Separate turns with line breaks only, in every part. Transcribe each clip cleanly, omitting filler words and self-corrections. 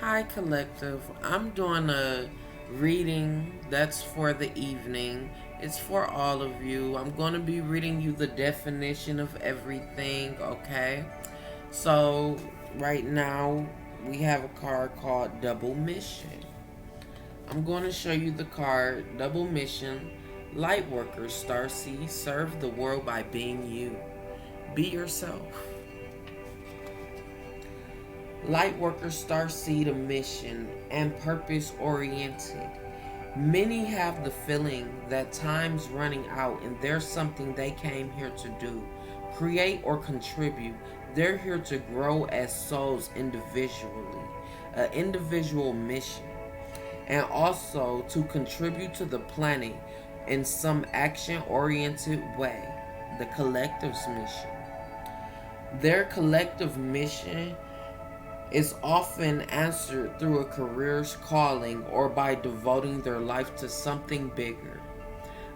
Hi, Collective. I'm doing a reading that's for the evening. It's for all of you. I'm going to be reading you the definition of everything, okay? So, right now, we have a card called Double Mission. I'm going to show you the card Double Mission. Lightworkers, Starseed, serve the world by being you. Be yourself. Lightworkers starseed a mission and purpose oriented. Many have the feeling that time's running out and there's something they came here to do, create or contribute. They're here to grow as souls individually, an individual mission, and also to contribute to the planet in some action oriented way, the collective's mission. Their collective mission is often answered through a career's calling or by devoting their life to something bigger.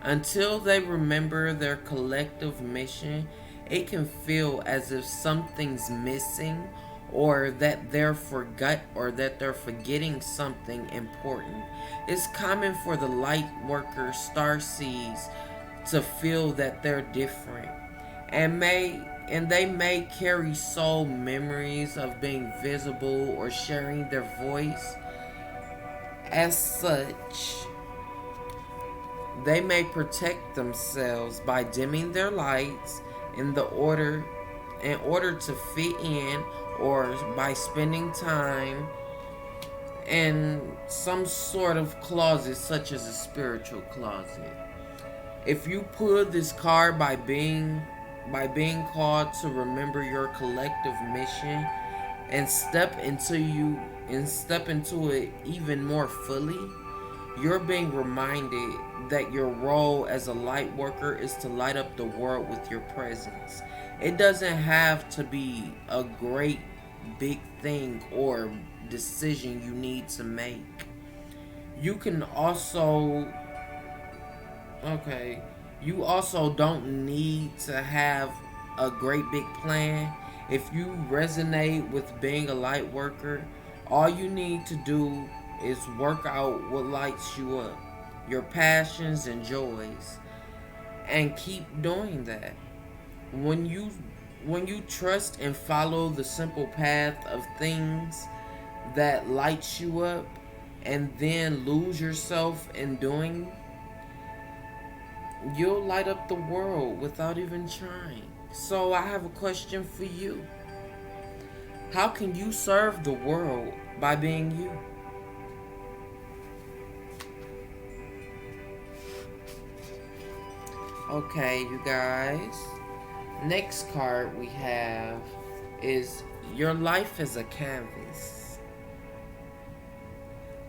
Until they remember their collective mission, it can feel as if something's missing or that they're forgetting something important. It's common for the light worker star seeds to feel that they're different and they may carry soul memories of being visible or sharing their voice. As such, they may protect themselves by dimming their lights in order to fit in, or by spending time in some sort of closet such as a spiritual closet. If you pull this card by being called to remember your collective mission and step into it even more fully, you're being reminded that your role as a light worker is to light up the world with your presence. It doesn't have to be a great big thing or decision you need to make. You can also Okay. You also don't need to have a great big plan. If you resonate with being a light worker, all you need to do is work out what lights you up, your passions and joys, and keep doing that. When you when you trust and follow the simple path of things that lights you up and then lose yourself in doing, you'll light up the world without even trying. So I have a question for you. How can you serve the world by being you? Okay, you guys. Next card we have is your life is a canvas.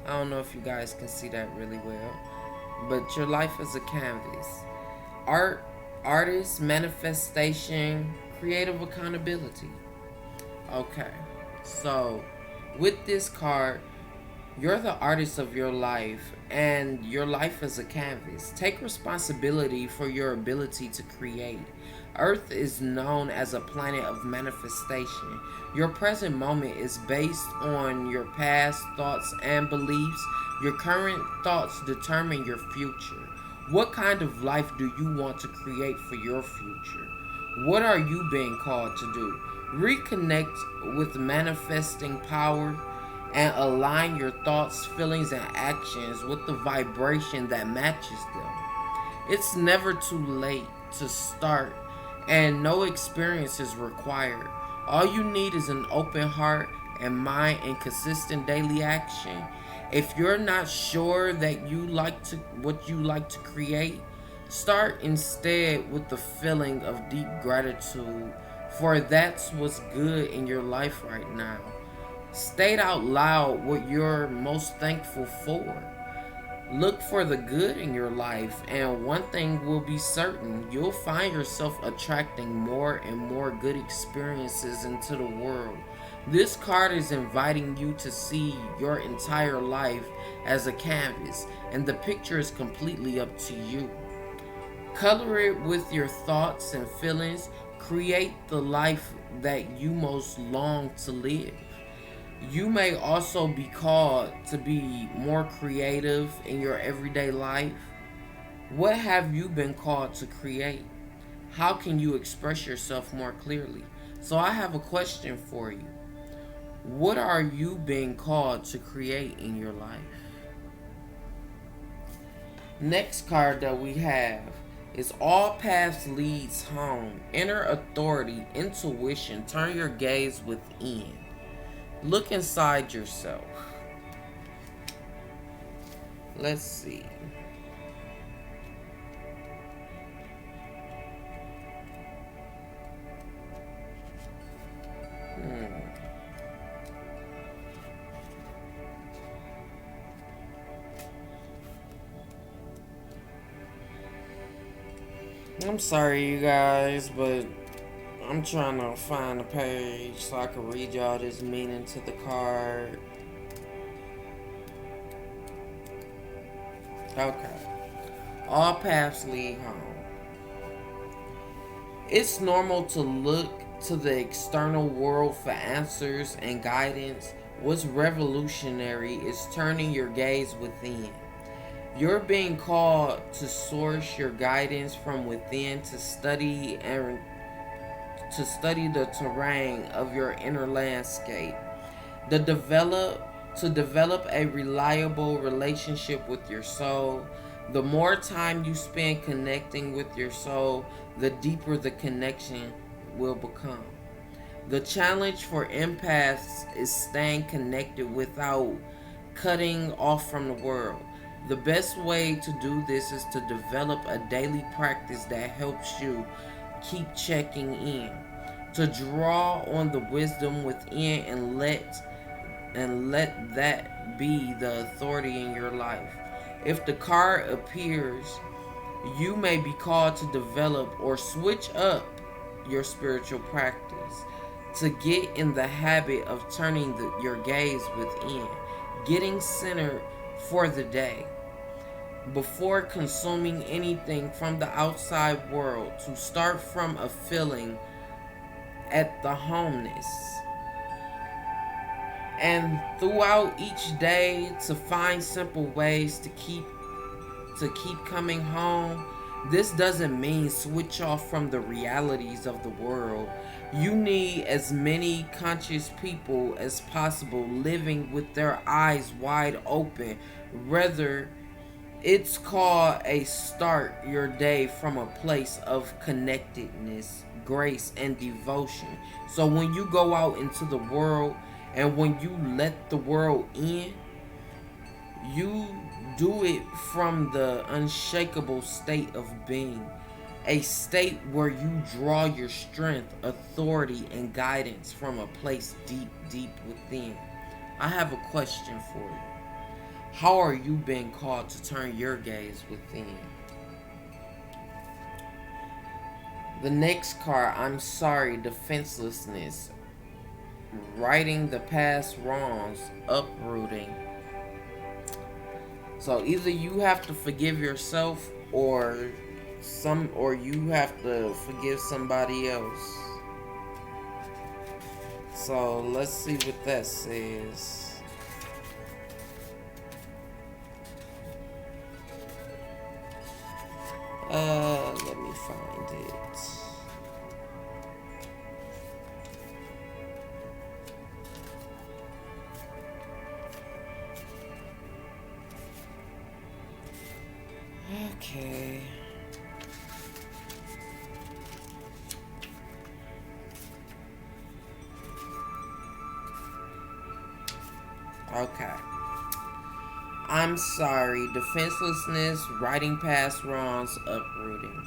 I don't know if you guys can see that really well, but your life is a canvas. Art, artist, manifestation, creative accountability. Okay, so with this card, you're the artist of your life, and your life is a canvas. Take responsibility for your ability to create. Earth is known as a planet of manifestation. Your present moment is based on your past thoughts and beliefs. Your current thoughts determine your future. What kind of life do you want to create for your future? What are you being called to do? Reconnect with manifesting power and align your thoughts, feelings, and actions with the vibration that matches them. It's never too late to start, and no experience is required. All you need is an open heart and mind and consistent daily action. If you're not sure that you like to create, start instead with the feeling of deep gratitude, for that's what's good in your life right now. State out loud what you're most thankful for. Look for the good in your life, and one thing will be certain: you'll find yourself attracting more and more good experiences into the world. This card is inviting you to see your entire life as a canvas, and the picture is completely up to you. Color it with your thoughts and feelings. Create the life that you most long to live. You may also be called to be more creative in your everyday life. What have you been called to create? How can you express yourself more clearly? So, I have a question for you. What are you being called to create in your life? Next card that we have is all paths leads home. Inner authority, intuition, turn your gaze within. Look inside yourself. Let's see. I'm sorry, you guys, but I'm trying to find a page so I can read y'all this meaning to the card. Okay. All paths lead home. It's normal to look to the external world for answers and guidance. What's revolutionary is turning your gaze within. You're being called to source your guidance from within, to study the terrain of your inner landscape. To develop a reliable relationship with your soul. The more time you spend connecting with your soul, the deeper the connection will become. The challenge for empaths is staying connected without cutting off from the world. The best way to do this is to develop a daily practice that helps you keep checking in, to draw on the wisdom within and let that be the authority in your life. If the card appears, you may be called to develop or switch up your spiritual practice, to get in the habit of turning your gaze within, getting centered for the day. Before consuming anything from the outside world, to start from a feeling at the homeness. And throughout each day to find simple ways to keep coming home. This doesn't mean switch off from the realities of the world. You need as many conscious people as possible living with their eyes wide open. Rather, it's called a start your day from a place of connectedness, grace, and devotion. So when you go out into the world and when you let the world in, you do it from the unshakable state of being, a state where you draw your strength, authority, and guidance from a place deep, deep within. I have a question for you. How are you being called to turn your gaze within? The next card, I'm sorry, defenselessness. Righting the past wrongs, uprooting. So either you have to forgive yourself or you have to forgive somebody else. So let's see what that says. Let me find it. Okay. Okay. I'm sorry. Defenselessness, righting past wrongs, uprooting.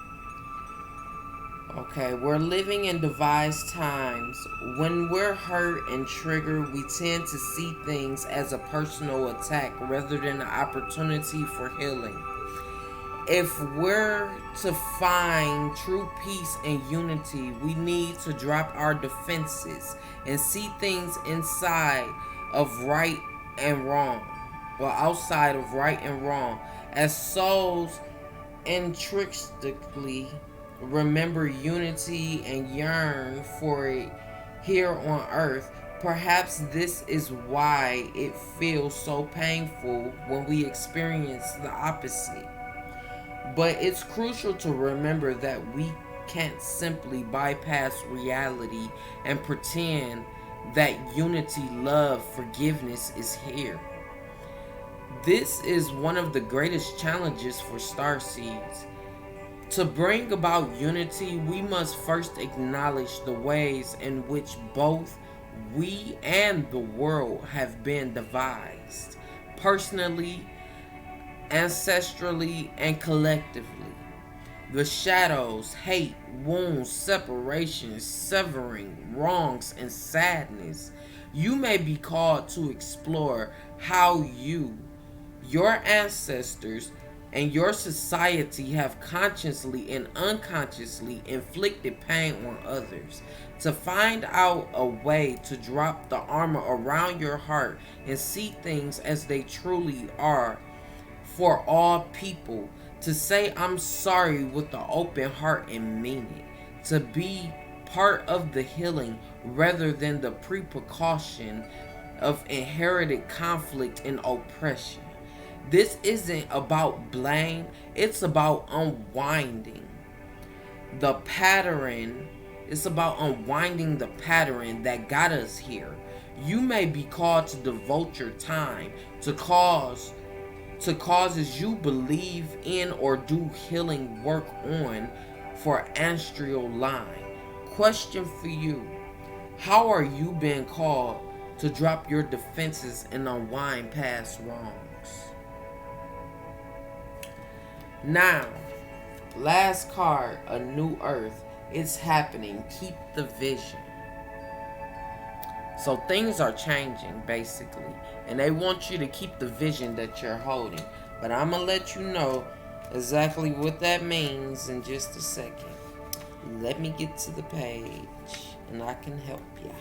Okay, we're living in devised times. When we're hurt and triggered, we tend to see things as a personal attack rather than an opportunity for healing. If we're to find true peace and unity, we need to drop our defenses and see things inside of right and wrong, well, outside of right and wrong. As souls intrinsically remember unity and yearn for it here on earth, Perhaps this is why it feels so painful when we experience the opposite. But it's crucial to remember that we can't simply bypass reality and pretend that unity, love, forgiveness is here. This is one of the greatest challenges for star seeds. To bring about unity, we must first acknowledge the ways in which both we and the world have been devised, personally, ancestrally, and collectively. The shadows, hate, wounds, separation, severing, wrongs, and sadness. You may be called to explore how you, your ancestors, and your society have consciously and unconsciously inflicted pain on others. To find out a way to drop the armor around your heart and see things as they truly are for all people. To say I'm sorry with an open heart and mean it. To be part of the healing rather than the precaution of inherited conflict and oppression. This isn't about blame, it's about unwinding the pattern. It's about unwinding the pattern that got us here. You may be called to devote your time to causes you believe in or do healing work on for ancestral line. Question for you: how are you being called to drop your defenses and unwind past wrongs? Now, last card, a new earth. It's happening. Keep the vision. So things are changing basically, and they want you to keep the vision that you're holding. But I'm gonna let you know exactly what that means in just a second. Let me get to the page and I can help you.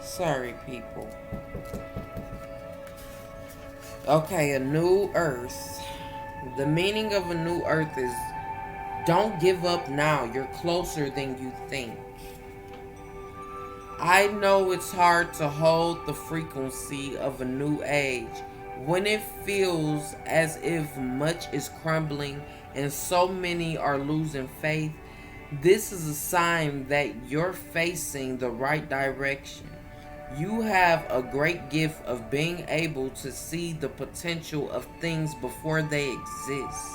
Sorry, people. Okay, a new earth. The meaning of a new earth is don't give up now. You're closer than you think. I know it's hard to hold the frequency of a new age when it feels as if much is crumbling and so many are losing faith. This is a sign that you're facing the right direction. You have a great gift of being able to see the potential of things before they exist.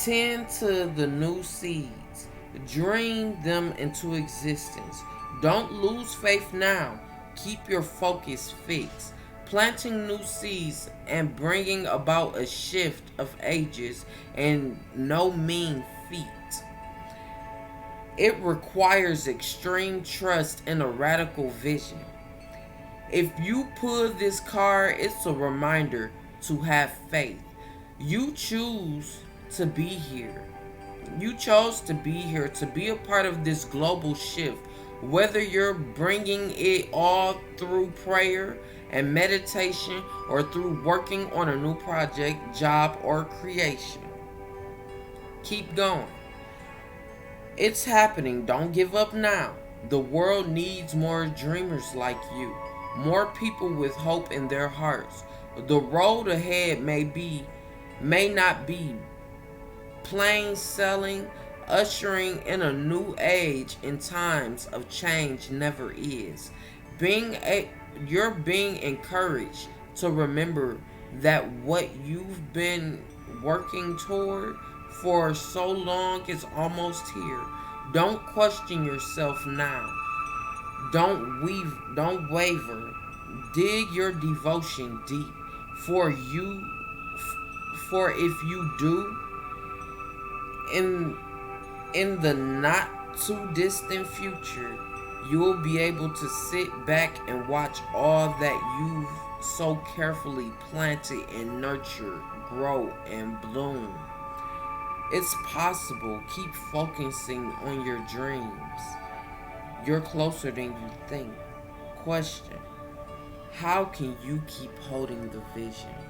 Tend to the new seeds. Dream them into existence. Don't lose faith now. Keep your focus fixed. Planting new seeds and bringing about a shift of ages and no mean feat. It requires extreme trust and a radical vision. If you pull this card, it's a reminder to have faith. You choose to be here. You chose to be here to be a part of this global shift, whether you're bringing it all through prayer and meditation or through working on a new project, job, or creation. Keep going. It's happening. Don't give up now. The world needs more dreamers like you, more people with hope in their hearts. The road ahead may not be plain sailing. Ushering in a new age in times of change never is. You're being encouraged to remember that what you've been working toward for so long is almost here. Don't question yourself now. Don't waver. Dig your devotion deep, for For if you do, in the not too distant future, you'll be able to sit back and watch all that you've so carefully planted and nurtured grow and bloom. It's possible. Keep focusing on your dreams. You're closer than you think. Question: how can you keep holding the vision?